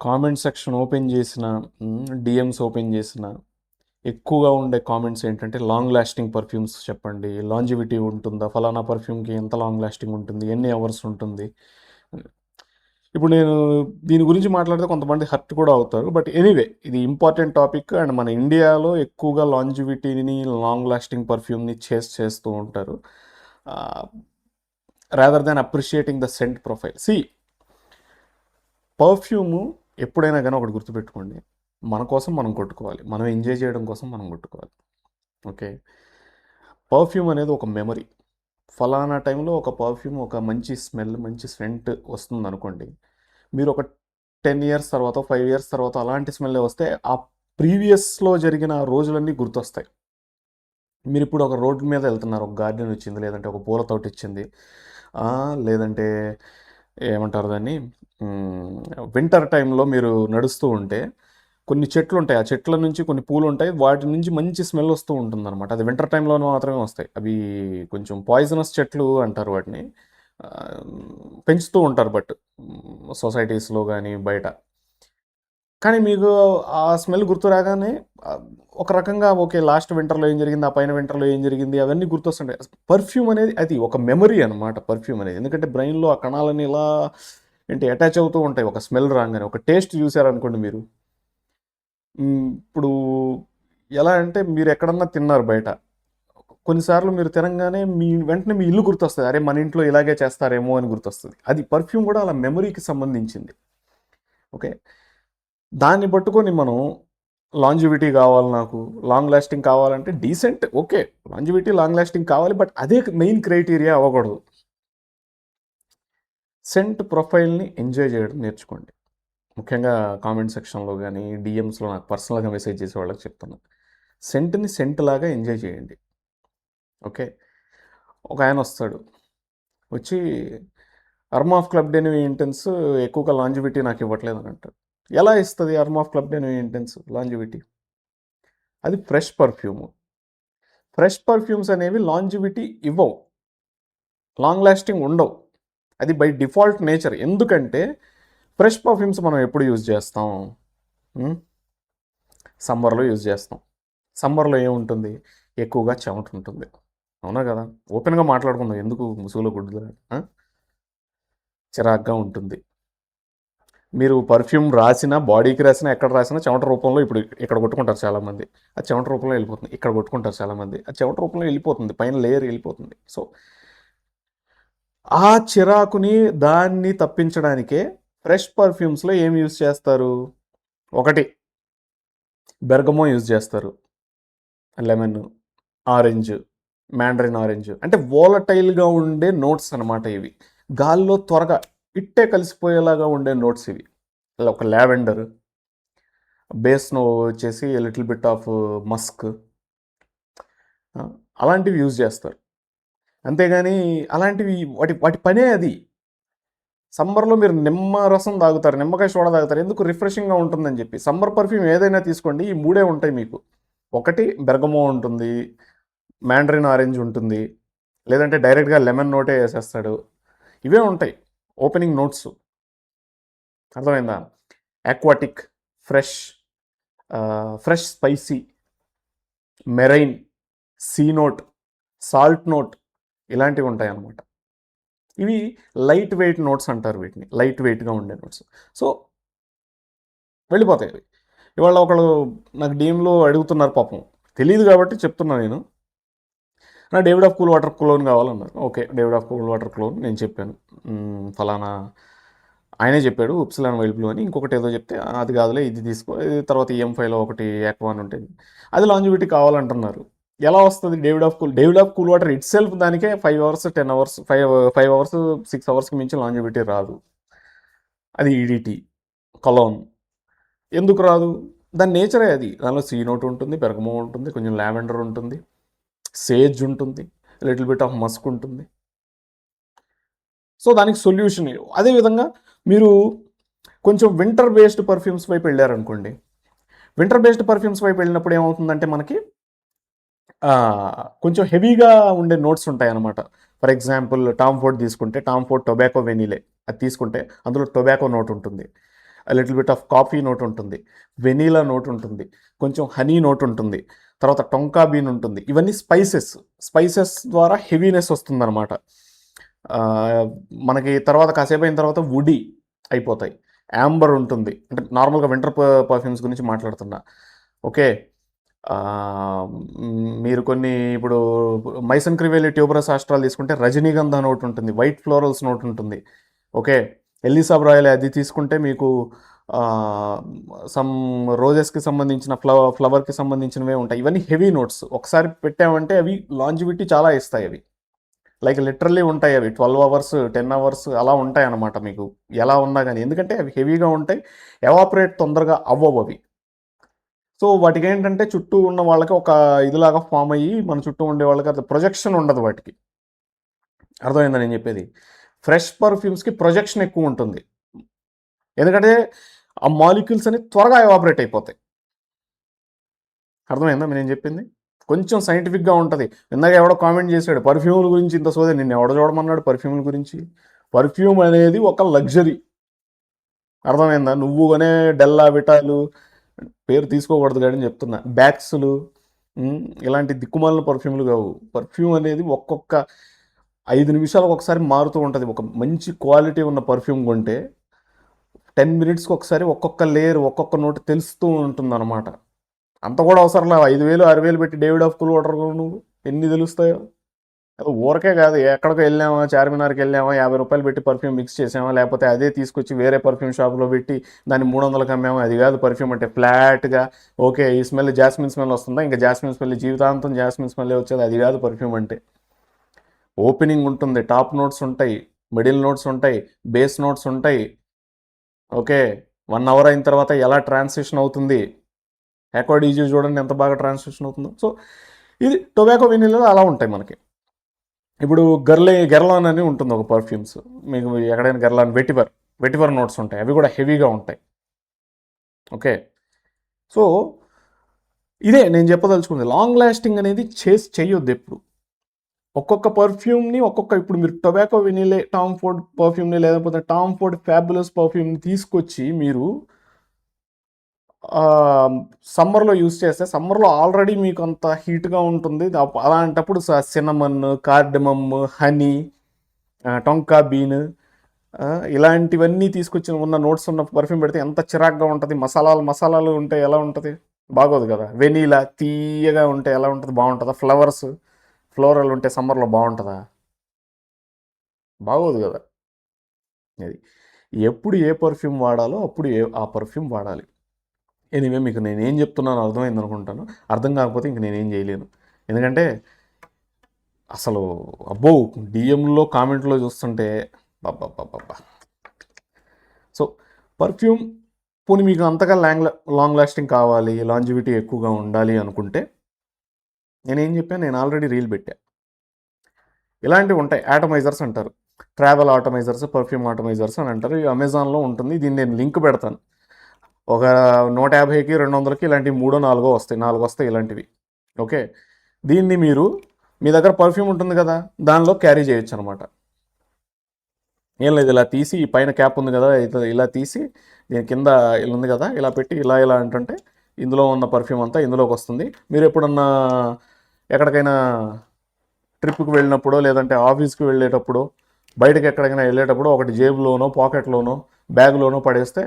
Comment section open చేసిన, DMs open చేసిన ఎక్కువగా ఉండే కామెంట్స్ ఏంటంటే లాంగ్ లాస్టింగ్ పర్ఫ్యూమ్స్ చెప్పండి, లాంజివిటీ ఉంటుందా, ఫలానా పర్ఫ్యూమ్కి ఎంత లాంగ్ లాస్టింగ్ ఉంటుంది, ఎన్ని అవర్స్ ఉంటుంది. ఇప్పుడు నేను దీని గురించి మాట్లాడితే కొంతమంది హర్ట్ కూడా అవుతారు, బట్ ఎనీవే ఇది ఇంపార్టెంట్ టాపిక్. అండ్ మన ఇండియాలో ఎక్కువగా లాంజివిటీని, లాంగ్ లాస్టింగ్ పర్ఫ్యూమ్ని చేస్తూ ఉంటారు, rather than appreciating the scent profile. Perfume ఎప్పుడైనా కానీ ఒకటి గుర్తుపెట్టుకోండి, మన కోసం మనం కొట్టుకోవాలి, మనం ఎంజాయ్ చేయడం కోసం మనం కొట్టుకోవాలి. ఓకే, పర్ఫ్యూమ్ అనేది ఒక మెమరీ. ఫలానా టైంలో ఒక పర్ఫ్యూమ్, ఒక మంచి స్మెల్, మంచి సెంట్ వస్తుంది అనుకోండి, మీరు ఒక 10 ఇయర్స్ తర్వాత, 5 ఇయర్స్ తర్వాత అలాంటి స్మెల్ వస్తే ఆ ప్రీవియస్లో జరిగిన రోజులన్నీ గుర్తొస్తాయి. మీరు ఇప్పుడు ఒక రోడ్డు మీద వెళ్తున్నారు, ఒక గార్డెన్ వచ్చింది, లేదంటే ఒక పూల తోట ఇచ్చింది, లేదంటే ఏమంటారు దాన్ని, వింటర్ టైంలో మీరు నడుస్తూ ఉంటే కొన్ని చెట్లు ఉంటాయి, ఆ చెట్ల నుంచి కొన్ని పూలు ఉంటాయి, వాటి నుంచి మంచి స్మెల్ వస్తూ ఉంటుంది అనమాట. అది వింటర్ టైంలో మాత్రమే వస్తాయి. అవి కొంచెం పాయిజనస్ చెట్లు అంటారు వాటిని, ఆ, పెంచుతూ ఉంటారు బట్ సొసైటీస్లో కానీ బయట. కానీ మీకు ఆ స్మెల్ గుర్తు రాగానే ఆ, ఒక రకంగా ఓకే, లాస్ట్ వింటర్లో ఏం జరిగింది, ఆ పైన వింటర్లో ఏం జరిగింది, అవన్నీ గుర్తొస్తుంటాయి. పర్ఫ్యూమ్ అనేది అది ఒక మెమరీ అనమాట, పర్ఫ్యూమ్ అనేది. ఎందుకంటే బ్రెయిన్లో ఆ కణాలని ఇలా ఏంటి అటాచ్ అవుతూ ఉంటాయి. ఒక స్మెల్ రాగానే, ఒక టేస్ట్ చూసారనుకోండి మీరు, ఇప్పుడు ఎలా అంటే మీరు ఎక్కడన్నా తిన్నారు బయట, కొన్నిసార్లు మీరు తినంగానే వెంటనే మీ ఇల్లు గుర్తొస్తుంది, అరే మన ఇంట్లో ఇలాగే చేస్తారేమో అని గుర్తొస్తుంది. అది పర్ఫ్యూమ్ కూడా అలా మెమరీకి సంబంధించింది. ఓకే, దాన్ని పట్టుకొని మనం లాంజివిటీ కావాలి, నాకు లాంగ్ లాస్టింగ్ కావాలంటే decent, okay, longevity long lasting కావాలి, బట్ అదే మెయిన్ క్రైటీరియా అవ్వకూడదు. సెంట్ ప్రొఫైల్ని ఎంజాయ్ చేయడం నేర్చుకోండి. ముఖ్యంగా కామెంట్ సెక్షన్లో కానీ డిఎమ్స్లో నాకు పర్సనల్గా మెసేజ్ చేసే వాళ్ళకి చెప్తున్నా, సెంట్ని సెంట్ లాగా ఎంజాయ్ చేయండి. ఓకే, ఒక ఆయన వస్తాడు, వచ్చి అర్మాఫ్ క్లబ్ డెన్యూ ఇంటెన్స్ ఎక్కువగా లాంజివిటీ నాకు ఇవ్వట్లేదు అని అంటారు. ఎలా ఇస్తుంది అర్మాఫ్ క్లబ్ డెన్యూ ఇంటెన్స్ లాంజివిటీ? అది ఫ్రెష్ పర్ఫ్యూము. ఫ్రెష్ పర్ఫ్యూమ్స్ అనేవి లాంజివిటీ ఇవ్వవు, లాంగ్ లాస్టింగ్ ఉండవు. అది బై డిఫాల్ట్ నేచర్. ఎందుకంటే ఫ్రెష్ పర్ఫ్యూమ్స్ మనం ఎప్పుడు యూజ్ చేస్తాం? సమ్మర్లో యూజ్ చేస్తాం. సమ్మర్లో ఏముంటుంది? ఎక్కువగా చెమట ఉంటుంది, అవునా కదా? ఓపెన్గా మాట్లాడుకుందాం, ఎందుకు ముసుగులో గుడ్డుగా, చిరాగ్గా ఉంటుంది. మీరు పర్ఫ్యూమ్ రాసినా, బాడీకి రాసినా, ఎక్కడ రాసినా చెమట రూపంలో ఇప్పుడు ఇక్కడ కొట్టుకుంటారు చాలామంది, ఆ చెమట రూపంలో వెళ్ళిపోతుంది. ఇక్కడ కొట్టుకుంటారు చాలామంది, ఆ చెమట రూపంలో వెళ్ళిపోతుంది, పైన లేయర్ వెళ్ళిపోతుంది. సో ఆ చిరాకుని, దాన్ని తప్పించడానికే ఫ్రెష్ పర్ఫ్యూమ్స్లో ఏం యూజ్ చేస్తారు? ఒకటి, బెర్గమో యూజ్ చేస్తారు, లెమన్, ఆరెంజ్, మ్యాండరిన్ ఆరెంజ్, అంటే వోలటైల్గా ఉండే నోట్స్ అనమాట ఇవి. గాల్లో త్వరగా ఇట్టే కలిసిపోయేలాగా ఉండే నోట్స్ ఇవి. ఇలా ఒక లావెండర్ బేస్ వచ్చేసి లిటిల్ బిట్ ఆఫ్ మస్క్, అలాంటివి యూజ్ చేస్తారు. అంతేగాని అలాంటివి వాటి వాటి పనే అది. సమ్మర్లో మీరు నిమ్మ రసం తాగుతారు, నిమ్మకాయ సోడా తాగుతారు, ఎందుకు? రిఫ్రెషింగ్గా ఉంటుందని చెప్పి. సమ్మర్ పర్ఫ్యూమ్ ఏదైనా తీసుకోండి, ఈ మూడే ఉంటాయి మీకు. ఒకటి బెర్గమో ఉంటుంది, మ్యాండరిన్ ఆరెంజ్ ఉంటుంది, లేదంటే డైరెక్ట్గా లెమన్ నోటే వేసేస్తాడు. ఇవే ఉంటాయి ఓపెనింగ్ నోట్స్, అర్థమైందా? Aquatic, fresh, fresh spicy, marine, sea note, salt note, ఇలాంటివి ఉంటాయి అన్నమాట. ఇవి లైట్ వెయిట్ నోట్స్ అంటారు వీటిని, లైట్ వెయిట్గా ఉండే నోట్స్. సో వెళ్ళిపోతాయి అవి. ఇవాళ ఒకళ్ళు నాకు డిఎంలో అడుగుతున్నారు, పాపం తెలియదు కాబట్టి చెప్తున్నాను నేను, నా Davidoff Cool Water cologne కావాలన్నారు. Okay, Davidoff Cool Water cologne నేను చెప్పాను, ఫలానా ఆయనే చెప్పాడు ఉప్సిలాన్ వైల్డ్ బ్లూ అని. ఇంకొకటి ఏదో చెప్తే అది కాదులే ఇది తీసుకో, తర్వాత ఈఎం5లో ఒకటి యాక్వాన్ ఉంటుంది, అది లాంజివిటీ కావాలంటున్నారు. ఎలా వస్తుంది? David of Cool water it self దానికే 5 అవర్స్, 10 అవర్స్, 5 అవర్స్, 6 అవర్స్కి మించి లాంజివిటీ రాదు. అది ఈడిటీ కలోన్ ఎందుకు రాదు? దాని నేచరే అది. దానిలో సీ నోట్ ఉంటుంది, బెర్గమో ఉంటుంది, కొంచెం లావెండర్ ఉంటుంది, సేజ్ ఉంటుంది, లిటిల్ బిట్ ఆఫ్ మస్క్ ఉంటుంది. సో దానికి సొల్యూషన్. అదేవిధంగా మీరు కొంచెం వింటర్ బేస్డ్ పర్ఫ్యూమ్స్ వైపు వెళ్ళారనుకోండి, వింటర్ బేస్డ్ పర్ఫ్యూమ్స్ వైపు వెళ్ళినప్పుడు ఏమవుతుందంటే మనకి కొంచెం హెవీగా ఉండే నోట్స్ ఉంటాయి అన్నమాట. ఫర్ ఎగ్జాంపుల్ టామ్ ఫోర్డ్ తీసుకుంటే, టామ్ ఫోర్డ్ టొబాకో వెనీలే అది తీసుకుంటే అందులో టొబాకో నోట్ ఉంటుంది. Little bit of coffee note ఉంటుంది, వెనీలా నోట్ ఉంటుంది, కొంచెం హనీ నోట్ ఉంటుంది, తర్వాత టొంకా బీన్ ఉంటుంది. ఇవన్నీ స్పైసెస్ ద్వారా హెవీనెస్ వస్తుందన్నమాట. ఆ, మనకి తర్వాత కాసేపు అయిన తర్వాత వుడీ అయిపోతాయి. యాంబర్ ఉంటుంది, అంటే నార్మల్గా వింటర్ పర్ఫ్యూమ్స్ గురించి మాట్లాడుతున్నా. ఓకే. ఆ, మీరు కొన్ని ఇప్పుడు మైసన్ క్రివేలి ట్యూబరస్ ఆస్ట్రాల్ తీసుకుంటే రజనీగంధ నోట్ ఉంటుంది, వైట్ ఫ్లోరల్స్ నోట్ ఉంటుంది. ఓకే. ఎల్లిసా బ్రాయిల్ అది తీసుకుంటే మీకు సమ్ రోజెస్కి సంబంధించిన ఫ్లవర్కి సంబంధించినవే ఉంటాయి. ఇవన్నీ హెవీ నోట్స్. ఒకసారి పెట్టామంటే అవి లాంజివిటీ చాలా ఇస్తాయి. అవి లైక్ లిటరల్లీ ఉంటాయి. అవి 12 అవర్స్ 10 అవర్స్ అలా ఉంటాయి అన్నమాట మీకు ఎలా ఉన్నా కానీ. ఎందుకంటే అవి హెవీగా ఉంటాయి, ఎవాపరేట్ తొందరగా అవ్వవు అవి. సో వాటికి ఏంటంటే చుట్టూ ఉన్న వాళ్ళకి ఒక ఇదిలాగా ఫామ్ అయ్యి మన చుట్టూ ఉండే వాళ్ళకి అది ప్రొజెక్షన్ ఉండదు వాటికి. అర్థమైందా నేను చెప్పేది? ఫ్రెష్ పర్ఫ్యూమ్స్కి ప్రొజెక్షన్ ఎక్కువ ఉంటుంది, ఎందుకంటే ఆ మాలిక్యూల్స్ అని త్వరగా ఎవాపరేట్ అయిపోతాయి. అర్థమైందా నేను చెప్పింది? కొంచెం సైంటిఫిక్గా ఉంటుంది. ఇందాక ఎవడో కామెంట్ చేశాడు పర్ఫ్యూమ్ల గురించి ఇంత సోదే. నిన్ను ఎవడో చూడమన్నాడు పర్ఫ్యూమ్ల గురించి? పర్ఫ్యూమ్ అనేది ఒక లగ్జరీ. అర్థమైందా? నువ్వు కొనే డెల్లా విటాలు పేరు తీసుకోకూడదు కానీ చెప్తున్నా, బ్యాక్స్లు ఇలాంటి దిక్కుమాలిన పర్ఫ్యూమ్లు కావు. పర్ఫ్యూమ్ అనేది ఒక్కొక్క 5 నిమిషాలకు ఒకసారి మారుతూ ఉంటుంది. ఒక మంచి క్వాలిటీ ఉన్న పర్ఫ్యూమ్ కొంటే 10 మినిట్స్కి ఒకసారి ఒక్కొక్క లేయర్ ఒక్కొక్క నోట్ తెలుస్తూ ఉంటుంది అనమాట. అంత కూడా అవసరం లేదు. 5,000 6,000 పెట్టి డేవిడ్ ఆఫ్ కూల్ వాటర్ నువ్వు ఎన్ని తెలుస్తాయో. అది ఊరకే కాదు, ఎక్కడికి వెళ్ళామా, చార్మినార్కి వెళ్ళామా, 50 రూపాయలు పెట్టి పర్ఫ్యూమ్ మిక్స్ చేసామా, లేకపోతే అదే తీసుకొచ్చి వేరే పర్ఫ్యూమ్ షాప్లో పెట్టి దాన్ని 300కి అమ్మామా, అది కాదు పర్ఫ్యూమ్ అంటే. ఫ్లాట్గా ఓకే ఈ స్మెల్ జాస్మిన్ స్మెల్ వస్తుందా, ఇంకా జాస్మిన్ స్మెల్ జీవితాంతం జాస్మిన్ స్మెల్ వచ్చేది, అది కాదు పర్ఫ్యూమ్ అంటే. ఓపెనింగ్ ఉంటుంది, టాప్ నోట్స్ ఉంటాయి, మిడిల్ నోట్స్ ఉంటాయి, బేస్ నోట్స్ ఉంటాయి. ఓకే. 1 అవర్ అయిన తర్వాత ఎలా ట్రాన్సిషన్ అవుతుంది, ఎకోడీజీ చూడండి ఎంత బాగా ట్రాన్సిషన్ అవుతుందో. సో ఇది టొబాకో వెనిలా అలా ఉంటాయి మనకి. ఇప్పుడు గెర్లాన్ అని ఉంటుంది ఒక పర్ఫ్యూమ్స్, మీకు ఎక్కడైనా గెర్లాన్ వెటివర్ నోట్స్ ఉంటాయి, అవి కూడా హెవీగా ఉంటాయి. ఓకే. సో ఇదే నేను చెప్పదలుచుకుంది, లాంగ్ లాస్టింగ్ అనేది చెయ్యొద్దు ఎప్పుడు. ఒక్కొక్క పర్ఫ్యూమ్ని ఇప్పుడు మీరు టొబాకో వెనిలే టామ్ ఫోర్డ్ పర్ఫ్యూమ్ని లేకపోతే టామ్ ఫోర్డ్ ఫ్యాబులస్ పర్ఫ్యూమ్ని తీసుకొచ్చి మీరు సమ్మర్లో యూస్ చేస్తే, సమ్మర్లో ఆల్రెడీ మీకు అంత హీట్గా ఉంటుంది. అలాంటప్పుడు సినమన్, కార్డమమ్, హనీ, టొంకా బీన్ ఇలాంటివన్నీ తీసుకొచ్చి ఉన్న నోట్స్ ఉన్న పర్ఫ్యూమ్ పెడితే ఎంత చిరాగ్గా ఉంటుంది. మసాలాలు ఉంటే ఎలా ఉంటుంది? బాగోదు కదా. వెనీలా తీయగా ఉంటే ఎలా ఉంటుంది? బాగుంటుందా? ఫ్లోరల్ ఉంటే సమ్మర్లో బాగుంటుందా? బాగోదు కదా. అది ఎప్పుడు ఏ పర్ఫ్యూమ్ వాడాలో అప్పుడు ఆ పర్ఫ్యూమ్ వాడాలి. ఎనీవే మీకు నేనేం చెప్తున్నాను అర్థమైంది అనుకుంటాను. అర్థం కాకపోతే ఇంక నేనేం చేయలేను. ఎందుకంటే అసలు అబ్బో డిఎంలో కామెంట్లో చూస్తుంటే బాబా. సో పర్ఫ్యూమ్ పోనీ మీకు అంతగా లాంగ్ లాస్టింగ్ కావాలి, లాంజివిటీ ఎక్కువగా ఉండాలి అనుకుంటే నేనేం చెప్పాను, నేను ఆల్రెడీ రీల్ పెట్టా. ఇలాంటివి ఉంటాయి, ఆటమైజర్స్ అంటారు. ట్రావెల్ ఆటమైజర్స్, పర్ఫ్యూమ్ ఆటమైజర్స్ అని అంటారు. ఈ అమెజాన్లో ఉంటుంది. దీన్ని నేను లింక్ పెడతాను. ఒక 150కి 200కి ఇలాంటివి 3-4 వస్తాయి, 4 వస్తాయి ఇలాంటివి. ఓకే. దీన్ని మీరు మీ దగ్గర పర్ఫ్యూమ్ ఉంటుంది కదా, దానిలో క్యారీ చేయొచ్చు అనమాట. ఏం లేదు, ఇలా తీసి ఈ పైన క్యాప్ ఉంది కదా, ఇలా తీసి దీని కింద ఇలా ఉంది కదా, ఇలా పెట్టి ఇలా అంటుంటే ఇందులో ఉన్న పర్ఫ్యూమ్ అంతా ఇందులోకి వస్తుంది. మీరు ఎప్పుడన్నా ఎక్కడికైనా ట్రిప్కి వెళ్ళినప్పుడు, లేదంటే ఆఫీస్కి వెళ్ళేటప్పుడు, బయటకు ఎక్కడికైనా వెళ్ళేటప్పుడు ఒకటి జేబులోనో పాకెట్లోనో బ్యాగ్లోనో పడేస్తే,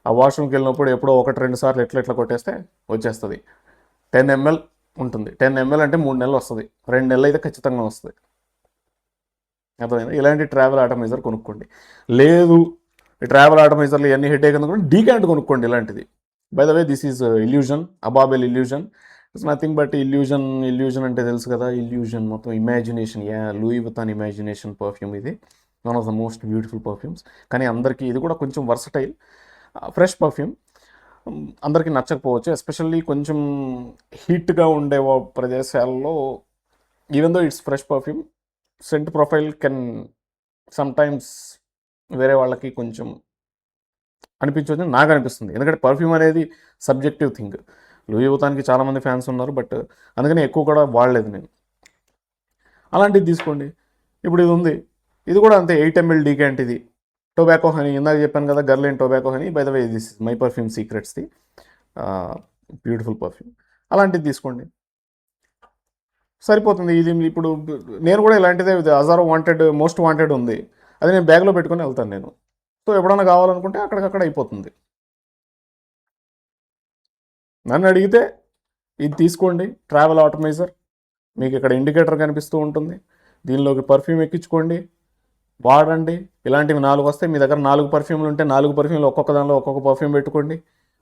ఆ వాష్రూమ్కి వెళ్ళినప్పుడు ఎప్పుడో 1-2 సార్లు ఎట్లా కొట్టేస్తే వచ్చేస్తుంది. 10 ml ఉంటుంది. 10 ml అంటే 3 నెలలు వస్తుంది, 2 నెలలు అయితే ఖచ్చితంగా వస్తుంది. అర్థమైందా? ఇలాంటి ట్రావెల్ ఆటమైజర్ కొనుక్కోండి. లేదు ఈ ట్రావెల్ ఆటమైజర్లు ఇవన్నీ హెడేక్ అనుకోండి, డీక్యాంట్ కొనుక్కోండి ఇలాంటిది. By the way this is illusion, అబాబెల్ illusion. It's nothing but illusion అంటే తెలుసు కదా, ఇల్యూజన్ మొత్తం imagination. Louis Vuitton imagination perfume ఇది. One of the most beautiful perfumes. కానీ అందరికీ ఇది కూడా కొంచెం వర్సటైల్ ఫ్రెష్ పర్ఫ్యూమ్. అందరికీ నచ్చకపోవచ్చు, ఎస్పెషల్లీ కొంచెం హీట్గా ఉండే ప్రదేశాల్లో. Even though it's fresh perfume, scent profile can sometimes వేరే వాళ్ళకి కొంచెం అనిపించవచ్చు, నాకు అనిపిస్తుంది. ఎందుకంటే పర్ఫ్యూమ్ అనేది సబ్జెక్టివ్ థింగ్. లూయి వుతాన్కి చాలామంది ఫ్యాన్స్ ఉన్నారు, బట్ అందుకని ఎక్కువ కూడా వాడలేదు నేను. అలాంటిది తీసుకోండి. ఇప్పుడు ఇది ఉంది, ఇది కూడా అంతే 8 ml డీక్యాంట్. ఇది టొబాకో హనీ ఇందాక చెప్పాను కదా, Guerlain tobacco honey. By the way this my perfume సీక్రెట్స్ది బ్యూటిఫుల్ పర్ఫ్యూమ్. అలాంటిది తీసుకోండి, సరిపోతుంది. ఇది ఇప్పుడు నేను కూడా ఇలాంటిదే, అజారో వాంటెడ్, మోస్ట్ వాంటెడ్ ఉంది, అది నేను బ్యాగ్లో పెట్టుకొని వెళ్తాను నేను. సో ఎప్పుడన్నా కావాలనుకుంటే అక్కడికక్కడ అయిపోతుంది. నన్ను అడిగితే ఇది తీసుకోండి, ట్రావెల్ ఆటోమైజర్. మీకు ఇక్కడ ఇండికేటర్ కనిపిస్తూ ఉంటుంది, దీనిలోకి పర్ఫ్యూమ్ ఎక్కించుకోండి, వాడండి. ఇలాంటివి 4 వస్తాయి. మీ దగ్గర 4 పర్ఫ్యూమ్లు ఉంటే 4 పర్ఫ్యూమ్లు ఒక్కొక్క దానిలో ఒక్కొక్క పర్ఫ్యూమ్ పెట్టుకోండి,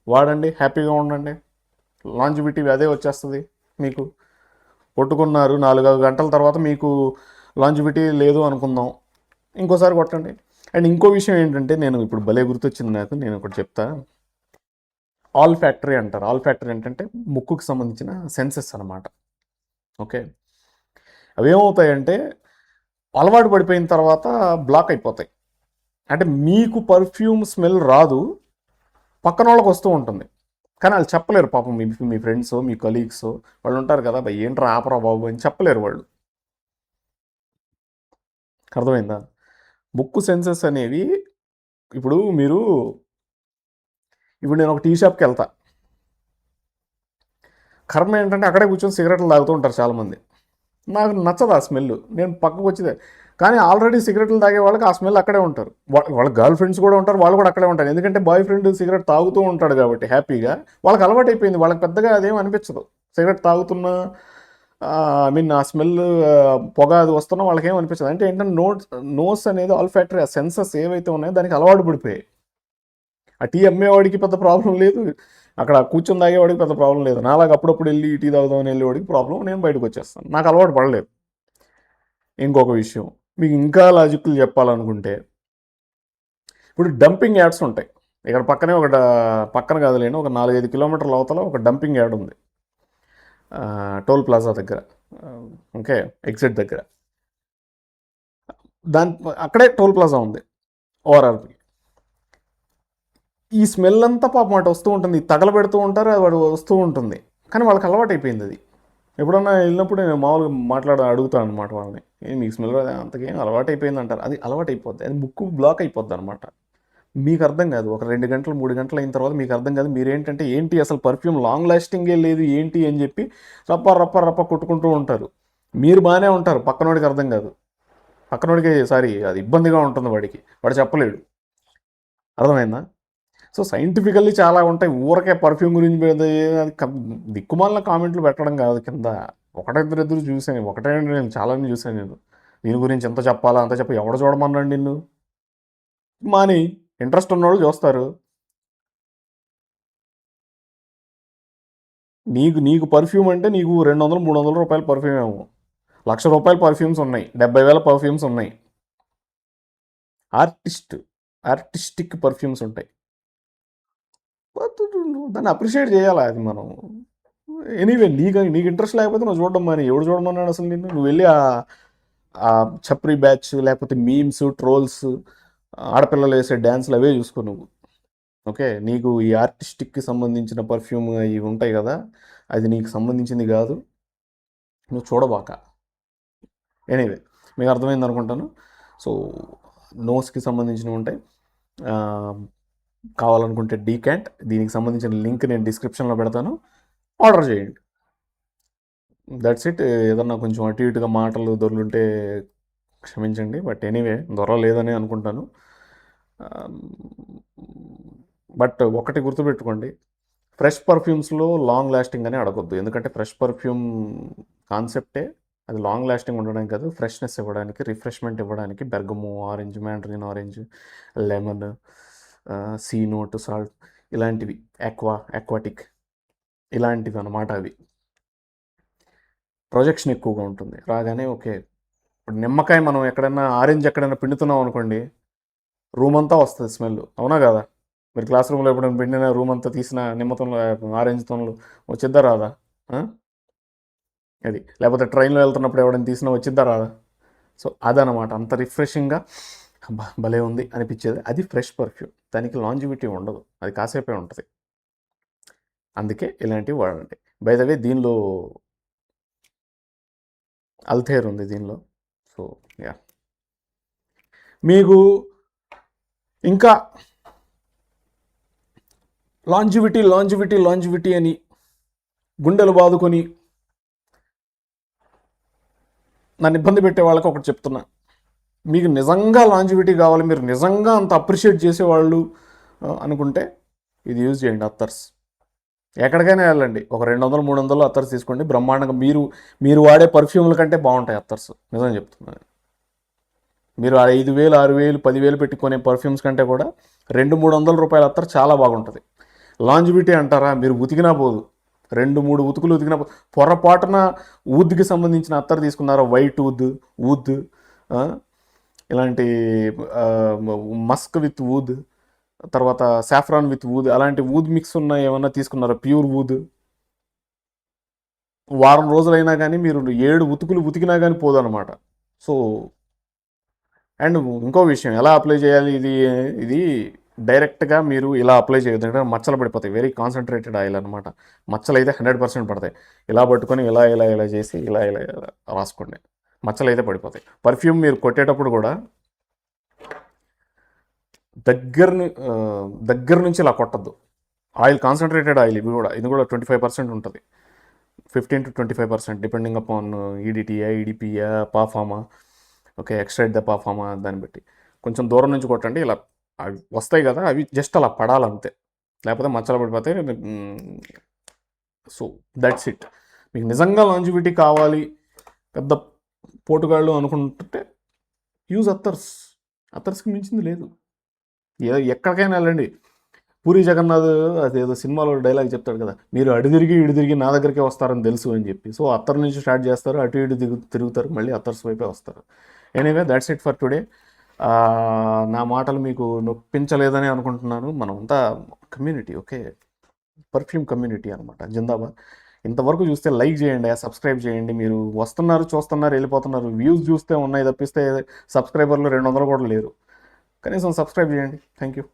వాడండి, హ్యాపీగా ఉండండి. లాంజివిటీ అదే వచ్చేస్తుంది మీకు. కొట్టుకున్నారు 4 గంటల తర్వాత మీకు లాంజివిటీ లేదు అనుకుందాం, ఇంకోసారి కొట్టండి. అండ్ ఇంకో విషయం ఏంటంటే, నేను ఇప్పుడు భలే గుర్తొచ్చింది నాకు, నేను ఒకటి చెప్తా. ఆల్ ఫ్యాక్టరీ అంటారు. ఆల్ ఫ్యాక్టరీ ఏంటంటే ముక్కుకు సంబంధించిన సెన్సెస్ అనమాట. ఓకే, అవి ఏమవుతాయంటే అలవాటు పడిపోయిన తర్వాత బ్లాక్ అయిపోతాయి. అంటే మీకు పర్ఫ్యూమ్ స్మెల్ రాదు, పక్కన వాళ్ళకి వస్తూ ఉంటుంది, కానీ వాళ్ళు చెప్పలేరు పాపం. మీ ఫ్రెండ్స్, మీ కలీగ్స్ వాళ్ళు ఉంటారు కదా, భయ్ ఏంట్రా ఆపరా బాబు అని చెప్పలేరు వాళ్ళు. అర్థమైందా? ముక్కు సెన్సెస్ అనేవి, ఇప్పుడు మీరు, ఇప్పుడు నేను ఒక టీ షాప్కి వెళ్తా, కర్మ ఏంటంటే అక్కడే కూర్చొని సిగరెట్లు తాగుతూ ఉంటారు చాలామంది. నాకు నచ్చదు ఆ స్మెల్, నేను పక్కకు వచ్చిదే. కానీ ఆల్రెడీ సిగరెట్లు తాగే వాళ్ళకి ఆ స్మెల్ అక్కడే ఉంటారు. వాళ్ళ గర్ల్ ఫ్రెండ్స్ కూడా ఉంటారు, వాళ్ళు కూడా అక్కడే ఉంటారు. ఎందుకంటే బాయ్ ఫ్రెండ్ సిగరెట్ తాగుతూ ఉంటాడు కాబట్టి హ్యాపీగా, వాళ్ళకి అలవాటు అయిపోయింది, వాళ్ళకి పెద్దగా అదేం అనిపించదు. సిగరెట్ తాగుతున్నా ఐ మీన్ ఆ స్మెల్, పొగ అది వస్తున్నా వాళ్ళకి ఏం అనిపించదు. అంటే ఏంటంటే నోస్ అనేది ఆల్ ఫ్యాక్టరీ, ఆ సెన్సెస్ ఏవైతే ఉన్నాయో దానికి అలవాటు పడిపోయాయి. ఆ టీ అమ్మేవాడికి పెద్ద ప్రాబ్లం లేదు, అక్కడ కూర్చొని తాగేవాడికి పెద్ద ప్రాబ్లం లేదు. నాలాగా అప్పుడప్పుడు వెళ్ళి టీ తాగుదామని వెళ్ళేవాడికి ప్రాబ్లం, నేను బయటకు వచ్చేస్తాను, నాకు అలవాటు పడలేదు. ఇంకొక విషయం మీకు ఇంకా లాజిక్లు చెప్పాలనుకుంటే, ఇప్పుడు డంపింగ్ యార్డ్స్ ఉంటాయి. ఇక్కడ పక్కనే ఒక పక్కన కాదులేండి, ఒక 4-5 కిలోమీటర్ల అవతల ఒక డంపింగ్ యార్డ్ ఉంది, టోల్ ప్లాజా దగ్గర. ఓకే, ఎగ్జిట్ దగ్గర. దాని అక్కడే టోల్ ప్లాజా ఉంది, ఓఆర్ఆర్పి. ఈ స్మెల్ అంతా పాపం అటు వస్తూ ఉంటుంది, తగలబెడుతూ ఉంటారు, అది వాడు వస్తూ ఉంటుంది. కానీ వాళ్ళకి అలవాటు అయిపోయింది అది. ఎప్పుడన్నా వెళ్ళినప్పుడు నేను మామూలుగా అడుగుతాను అనమాట వాళ్ళని, మీకు స్మెల్ అంతకేం అలవాటు అయిపోయింది అంటారు. అది అలవాటు అయిపోద్ది, అది ముక్కు బ్లాక్ అయిపోద్ది అనమాట. మీకు అర్థం కాదు, ఒక 2 గంటలు 3 గంటలు అయిన తర్వాత మీకు అర్థం కాదు. మీరేంటంటే ఏంటి అసలు పర్ఫ్యూమ్ లాంగ్ లాస్టింగే లేదు ఏంటి అని చెప్పి రప్ప రప్ప రప్ప కొట్టుకుంటూ ఉంటారు. మీరు బాగానే ఉంటారు, పక్కనోడికి అర్థం కాదు. పక్కనోడికి సారీ, అది ఇబ్బందిగా ఉంటుంది వాడికి, వాడు చెప్పలేడు. అర్థమైందా? సో సైంటిఫికల్లీ చాలా ఉంటాయి. ఊరకే పర్ఫ్యూమ్ గురించి దిక్కుమాలిన కామెంట్లు పెట్టడం కాదు కింద. ఒకటిద్దరు చూశాను, ఒకటే నేను చాలానే చూశాను నేను. దీని గురించి ఎంత చెప్పాలా అంత చెప్పి ఎవడ చూడమన్నాడు నిన్ను? మాని, ఇంట్రెస్ట్ ఉన్నవాళ్ళు చూస్తారు. నీకు నీకు పర్ఫ్యూమ్ అంటే నీకు 200-300 రూపాయల పర్ఫ్యూమ్ ఏమో, ₹1,00,000 పర్ఫ్యూమ్స్ ఉన్నాయి, 70,000 పర్ఫ్యూమ్స్ ఉన్నాయి. ఆర్టిస్టిక్ పర్ఫ్యూమ్స్ ఉంటాయి. దాన్ని అప్రిషియేట్ చేయాలి, అది మనం. ఎనీవే, నీకు ఇంట్రెస్ట్ లేకపోతే నువ్వు చూడడం మాని. ఎవడు చూడమన్నాడు అసలు నిన్ను? నువ్వు వెళ్ళి ఆ చప్రి బ్యాచ్, లేకపోతే మీమ్స్, ట్రోల్స్, ఆడపిల్లలు వేసే డ్యాన్స్లు అవే చూసుకో నువ్వు. ఓకే, నీకు ఈ ఆర్టిస్టిక్కి సంబంధించిన పర్ఫ్యూమ్ ఇవి ఉంటాయి కదా, అది నీకు సంబంధించింది కాదు, నువ్వు చూడబాక. ఎనీవే, మీకు అర్థమైంది అనుకుంటాను. సో నోస్కి సంబంధించినవి ఉంటాయి. కావాలనుకుంటే డీక్యాంట్, దీనికి సంబంధించిన లింక్ నేను డిస్క్రిప్షన్లో పెడతాను, ఆర్డర్ చేయండి. That's it. ఏదన్నా కొంచెం అటు ఇటుగా మాటలు దొర్లుంటే క్షమించండి, బట్ ఎనీవే దొరలేదని అనుకుంటాను. బట్ ఒకటి గుర్తుపెట్టుకోండి, ఫ్రెష్ పర్ఫ్యూమ్స్లో లాంగ్ లాస్టింగ్ అని అడగొద్దు. ఎందుకంటే ఫ్రెష్ పర్ఫ్యూమ్ కాన్సెప్టే అది లాంగ్ లాస్టింగ్ ఉండడానికి కాదు, ఫ్రెష్నెస్ ఇవ్వడానికి, రిఫ్రెష్మెంట్ ఇవ్వడానికి. Bergamot, orange, mandarin orange, lemon, sea note, salt, ఇలాంటివి, ఆక్వాటిక్, ఇలాంటివి అన్నమాట. అవి ప్రొజెక్షన్ ఎక్కువగా ఉంటుంది. రాగానే ఓకే, ఇప్పుడు నిమ్మకాయ మనం ఎక్కడైనా ఆరెంజ్ ఎక్కడైనా పిండుతున్నాం అనుకోండి, రూమ్ అంతా వస్తుంది స్మెల్, అవునా కదా? మీరు క్లాస్ రూమ్లో ఎప్పుడైనా పిండిన రూమ్ అంతా తీసిన నిమ్మతంలో, ఆరెంజ్ తోనలు వచ్చిద్దా రాదా? అది లేకపోతే ట్రైన్లో వెళ్తున్నప్పుడు ఎవడైనా తీసినా వచ్చిద్దా రాదా? సో అదనమాట, అంత రిఫ్రెషింగ్గా భలే ఉంది అనిపించేది అది ఫ్రెష్ పర్ఫ్యూమ్. దానికి లాంజివిటీ ఉండదు, అది కాసేపే ఉంటుంది. అందుకే ఇలాంటివి వాడండి. బై ద వే, దీనిలో అల్థేర్ ఉంది దీనిలో. సో యా, మీకు ఇంకా లాంజివిటీ అని గుండెలు బాదుకొని నన్ను ఇబ్బంది పెట్టే వాళ్ళకి ఒకటి చెప్తున్నా. మీకు నిజంగా లాంజివిటీ కావాలి, మీరు నిజంగా అంత అప్రిషియేట్ చేసేవాళ్ళు అనుకుంటే ఇది యూజ్ చేయండి. అత్తర్స్ ఎక్కడికైనా వెళ్ళండి, ఒక 200-300 అత్తర్స్ తీసుకోండి, బ్రహ్మాండంగా మీరు వాడే పర్ఫ్యూమ్ల కంటే బాగుంటాయి అత్తర్స్. నిజం చెప్తున్నాను. మీరు 5,000, 6,000, 10,000 పెట్టుకునే పర్ఫ్యూమ్స్ కంటే కూడా 200-300 రూపాయల అత్తర్ చాలా బాగుంటుంది. లాంజివిటీ అంటారా, మీరు ఉతికినా పోదు, 2-3 ఉతుకులు ఉతికినా పొరపాటున ఊద్కి సంబంధించిన అత్తర్ తీసుకున్నారా, వైట్ ఊద్ ఇలాంటి మస్క్ విత్ ఊద్, తర్వాత సాఫ్రాన్ విత్ ఊద్, అలాంటి ఊద్ మిక్స్ ఉన్న ఏమన్నా తీసుకున్నారా, ప్యూర్ ఊద్, వారం రోజులైనా కానీ మీరు 7 ఉతుకులు ఉతికినా కానీ పోదు అనమాట. సో అండ్ ఇంకో విషయం, ఎలా అప్లై చేయాలి, ఇది డైరెక్ట్గా మీరు ఇలా అప్లై చేయొద్దు, ఎందుకంటే మచ్చలు పడిపోతాయి. వెరీ కాన్సన్ట్రేటెడ్ ఆయిల్ అనమాట. మచ్చలు అయితే 100% పడతాయి. ఇలా పట్టుకొని ఇలా చేసి ఇలా రాసుకోండి, మచ్చలు అయితే పడిపోతాయి. పర్ఫ్యూమ్ మీరు కొట్టేటప్పుడు కూడా దగ్గర నుంచి ఇలా కొట్టద్దు. ఆయిల్ కాన్సన్ట్రేటెడ్ ఆయిల్, ఇది కూడా 25% ఉంటుంది, 15-25% డిపెండింగ్ అపాన్ ఈడిటీయా, ఈడిపియా, parfum, okay, extract the parfum, దాన్ని బట్టి కొంచెం దూరం నుంచి కొట్టండి. ఇలా అవి వస్తాయి కదా, అవి జస్ట్ అలా పడాలంతే, లేకపోతే మచ్చలు పడిపోతాయి. So that's it. మీకు నిజంగా లాంజివిటీ కావాలి, పెద్ద పోటుగాళ్ళు అనుకుంటుంటే యూజ్ అత్తర్స్కి మించింది లేదు. ఎక్కడికైనా వెళ్ళండి. పూరి జగన్నాథ్ అదేదో సినిమాలో డైలాగ్ చెప్తాడు కదా, మీరు ఇటు తిరిగి నా దగ్గరికే వస్తారని తెలుసు అని చెప్పి. సో అత్తర్ నుంచి స్టార్ట్ చేస్తారు, అటు ఇటు తిరుగుతారు, మళ్ళీ అత్తర్స్ వైపే వస్తారు. Anyway that's it for today. నా మాటలు మీకు నొప్పించలేదని అనుకుంటున్నాను. మనమంతా కమ్యూనిటీ, ఓకే, పర్ఫ్యూమ్ కమ్యూనిటీ అనమాట. జిందాబాద్. ఇంతవరకు చూస్తే లైక్ చేయండి, సబ్స్క్రైబ్ చేయండి. మీరు వస్తున్నారు, చూస్తున్నారు, వెళ్ళిపోతున్నారు. వ్యూస్ చూస్తే ఉన్నాయి తప్పిస్తే సబ్స్క్రైబర్లు 200 కూడా లేరు. కనీసం సబ్స్క్రైబ్ చేయండి. Thank you.